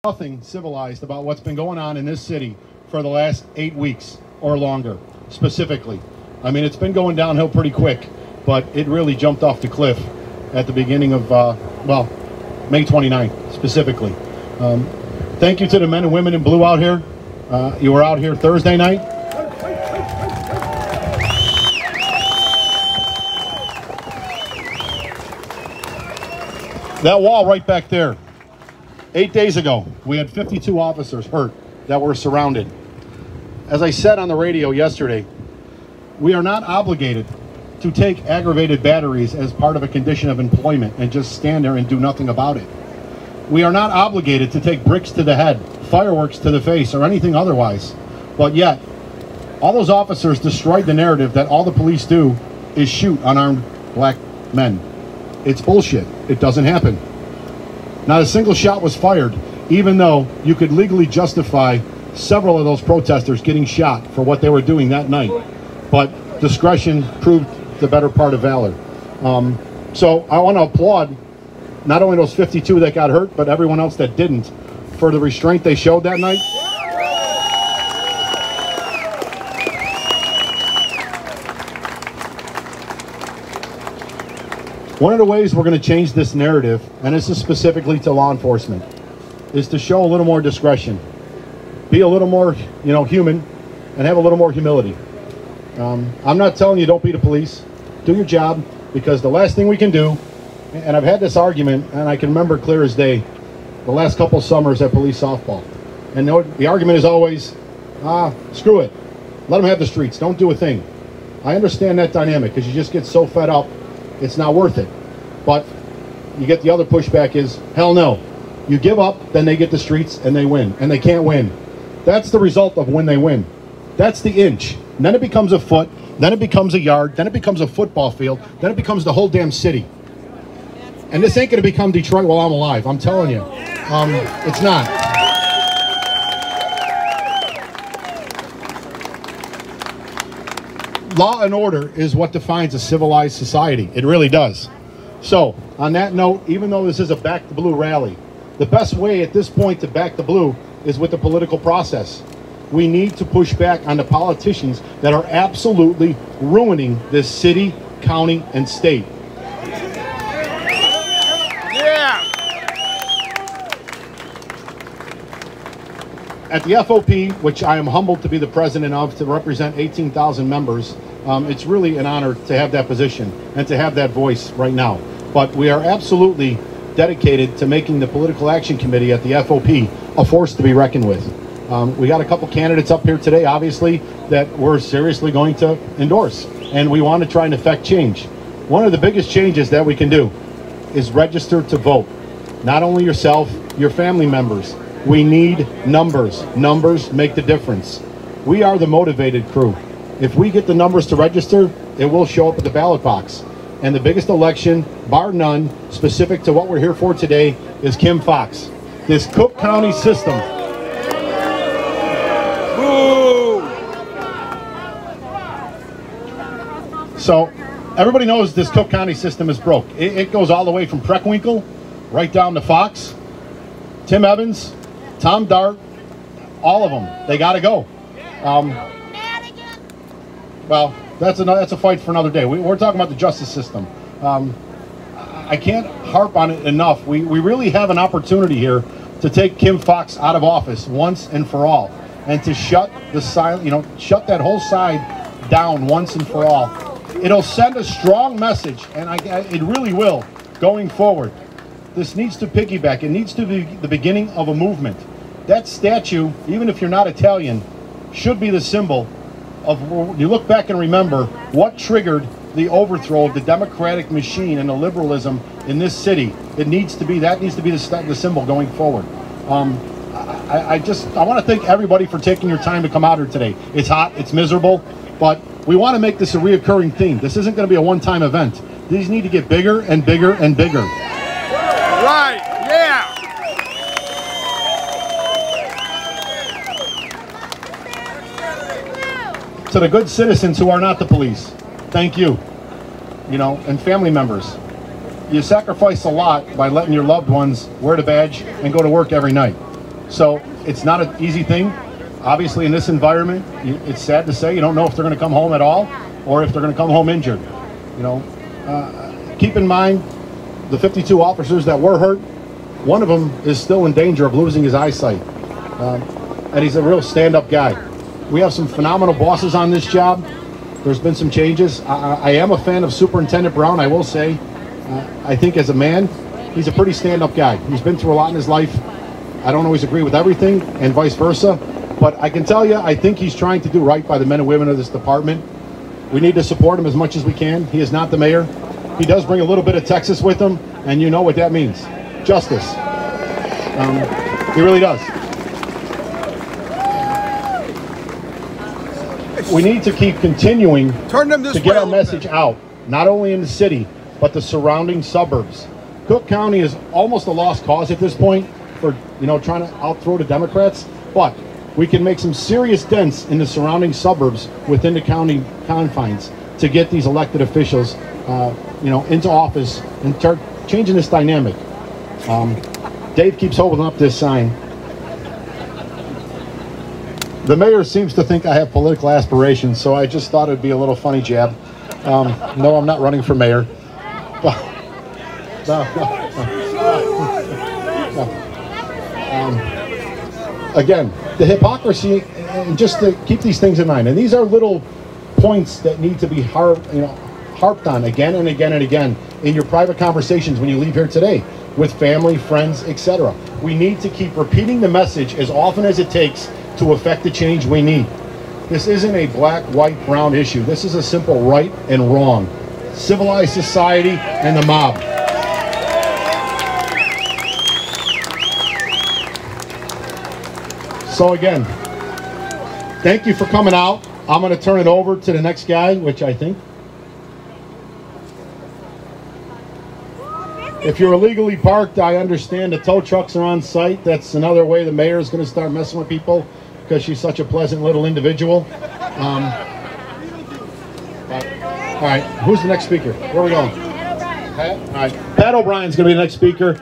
Nothing civilized about what's been going on in this city for the last 8 weeks or longer, specifically. I mean, it's been going downhill pretty quick, but it really jumped off the cliff at the beginning of, well, May 29th, specifically. Thank you to the men and women in blue out here. You were out here Thursday night. That wall right back there. 8 days ago, we had 52 officers hurt that were surrounded. As I said on the radio yesterday, we are not obligated to take aggravated batteries as part of a condition of employment and just stand there and do nothing about it. We are not obligated to take bricks to the head, fireworks to the face, or anything otherwise. But yet, all those officers destroyed the narrative that all the police do is shoot unarmed black men. It's bullshit. It doesn't happen. Not a single shot was fired, even though you could legally justify several of those protesters getting shot for what they were doing that night. But discretion proved the better part of valor. So I want to applaud not only those 52 that got hurt, but everyone else that didn't, for the restraint they showed that night. One of the ways we're going to change this narrative, and this is specifically to law enforcement, is to show a little more discretion. Be a little more, human, and have a little more humility. I'm not telling you don't be the police. Do your job, because the last thing we can do, and I've had this argument, and I can remember clear as day, the last couple summers at police softball. And the argument is always, screw it. Let them have the streets. Don't do a thing. I understand that dynamic, because you just get so fed up, it's not worth it. But you get the other pushback is, hell no. You give up, then they get the streets, and they win. And they can't win. That's the result of when they win. That's the inch. And then it becomes a foot, then it becomes a yard, then it becomes a football field, then it becomes the whole damn city. And this ain't going to become Detroit while I'm alive. I'm telling you. It's not. Law and order is what defines a civilized society. It really does. So, on that note, even though this is a Back the Blue rally, the best way at this point to back the blue is with the political process. We need to push back on the politicians that are absolutely ruining this city, county, and state. At the FOP, which I am humbled to be the president of, to represent 18,000 members, it's really an honor to have that position and to have that voice right now. But we are absolutely dedicated to making the Political Action Committee at the FOP a force to be reckoned with. We got a couple candidates up here today, obviously, that we're seriously going to endorse, and we want to try and affect change. One of the biggest changes that we can do is register to vote. Not only yourself, your family members. We need numbers. Numbers make the difference. We are the motivated crew. If we get the numbers to register, it will show up at the ballot box. And the biggest election, bar none, specific to what we're here for today, is Kim Foxx. This Cook County system. So everybody knows this Cook County system is broke. It goes all the way from Preckwinkle right down to Fox, Tim Evans, Tom Dart, all of them. They got to go. Well, that's a fight for another day. We're talking about the justice system. I can't harp on it enough. We really have an opportunity here to take Kim Foxx out of office once and for all, and to shut shut that whole side down once and for all. It'll send a strong message, and it really will, going forward. This needs to piggyback. It needs to be the beginning of a movement. That statue, even if you're not Italian, should be the symbol of, you look back and remember what triggered the overthrow of the democratic machine and the liberalism in this city. That needs to be the symbol going forward. I want to thank everybody for taking your time to come out here today. It's hot, it's miserable, but we want to make this a reoccurring theme. This isn't going to be a one-time event. These need to get bigger and bigger and bigger. Right, yeah. To the good citizens who are not the police, thank you. And family members. You sacrifice a lot by letting your loved ones wear the badge and go to work every night. So it's not an easy thing. Obviously, in this environment, it's sad to say you don't know if they're going to come home at all or if they're going to come home injured. You know, keep in mind the 52 officers that were hurt. One of them is still in danger of losing his eyesight, and he's a real stand-up guy. We have some phenomenal bosses on this job. There's been some changes. I am a fan of Superintendent Brown, I will say. I think as a man, he's a pretty stand-up guy. He's been through a lot in his life. I don't always agree with everything, and vice versa. But I can tell you, I think he's trying to do right by the men and women of this department. We need to support him as much as we can. He is not the mayor. He does bring a little bit of Texas with him, and you know what that means. Justice. He really does. We need to keep continuing to get our message out, not only in the city, but the surrounding suburbs. Cook County is almost a lost cause at this point for, you know, trying to outthrow the Democrats, but we can make some serious dents in the surrounding suburbs within the county confines to get these elected officials, you know, into office and start changing this dynamic. Dave keeps holding up this sign. The mayor seems to think I have political aspirations, so I just thought it'd be a little funny jab. No, I'm not running for mayor. Again, the hypocrisy, and just to keep these things in mind, and these are little points that need to be harped on again and again and again in your private conversations when you leave here today with family, friends, etc. We need to keep repeating the message as often as it takes to affect the change we need. This isn't a black, white, brown issue. This is a simple right and wrong. Civilized society and the mob. So again, thank you for coming out. I'm going to turn it over to the next guy, which I think. If you're illegally parked, I understand the tow trucks are on site. That's another way the mayor is going to start messing with people because she's such a pleasant little individual. All right, who's the next speaker? Where are we going? Pat? All right, Pat O'Brien's going to be the next speaker.